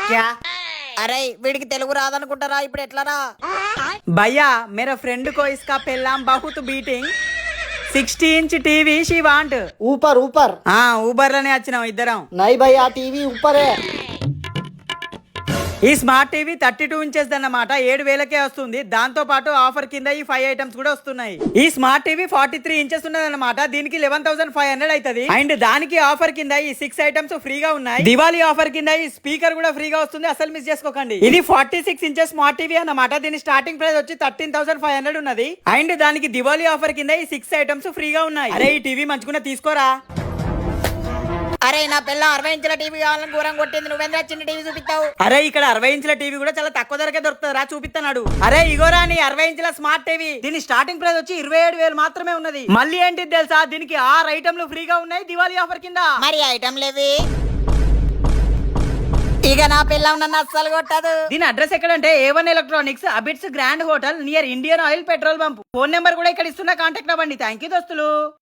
క్యా అరే వీడికి తెలుగు రాదనుకుంటారా ఇప్పుడు ఎట్లారా? భయ్యా మేరా ఫ్రెండ్ కో ఇస్కా పెళ్ళాం బహుత్ beating 60 inch TV she want. ऊपर ऊपर ఊబర్ లోనే వచ్చినాం ఇద్దరం. नहीं भैया टीवी ऊपर है। ఈ స్మార్ట్ టీవీ 32 ఇంచెస్ అన్నమాట 7,000కే వస్తుంది. దాంతో పాటు ఆఫర్ కింద ఈ 5 ఐటమ్స్ కూడా వస్తున్నాయి. ఈ స్మార్ట్ టీవీ 43 ఇంచెస్ ఉన్నదన్నమాట. దీనికి 11,500 అవుతుంది. అండ్ దానికి ఆఫర్ కింద ఈ 6 ఐటమ్స్ ఫ్రీగా ఉన్నాయి. దివాళీ ఆఫర్ కింద ఈ స్పీకర్ కూడా ఫ్రీగా వస్తుంది, అసలు మిస్ చేసుకోకండి. ఇది 46 ఇంచెస్ స్మార్ట్ టీవీ అన్నమాట. దీని స్టార్టింగ్ ప్రైస్ వచ్చి 13,500 ఉన్నది. అండ్ దానికి దివాళీ ఆఫర్ కింద ఈ 6 ఐటమ్స్ ఫ్రీగా ఉన్నాయి. అరే ఈ టీవీ మంచుకున్న తీసుకోరా. అరే నా పిల్ల 60 ఇంచుల టీవీ కావాలని ఘోరం కొట్టింది, నువ్వేంద్రా చిన్న టీవీ చూపిస్తావు? అరే ఇక్కడ 60 ఇంచుల టీవీ కూడా చాలా తక్కువ ధరకే దొరుకుతుంది రా, చూపిస్తున్నాడు. అరే ఇగోరా నీ 60 ఇంచుల స్మార్ట్ టీవీ. దీని స్టార్టింగ్ ప్రైస్ వచ్చి 27,000 మాత్రమే ఉన్నది. మళ్ళీ ఏంటి తెలుసా, దీనికి 6 ఐటమ్లు ఫ్రీగా ఉన్నాయి దివాళీ ఆఫర్ కింద. మరి ఐటమ్ లేవి ఇక నా పిల్ల నన్ను అస్సలు కొట్టదు. దీని అడ్రస్ ఎక్కడంటే A1 electronics Abids grand hotel near Indian oil petrol pump. Phone number కూడా ఇక్కడ ఇస్తున్నా, కాంటాక్ట్ అవ్వండి. థ్యాంక్ యూ దోస్తులు.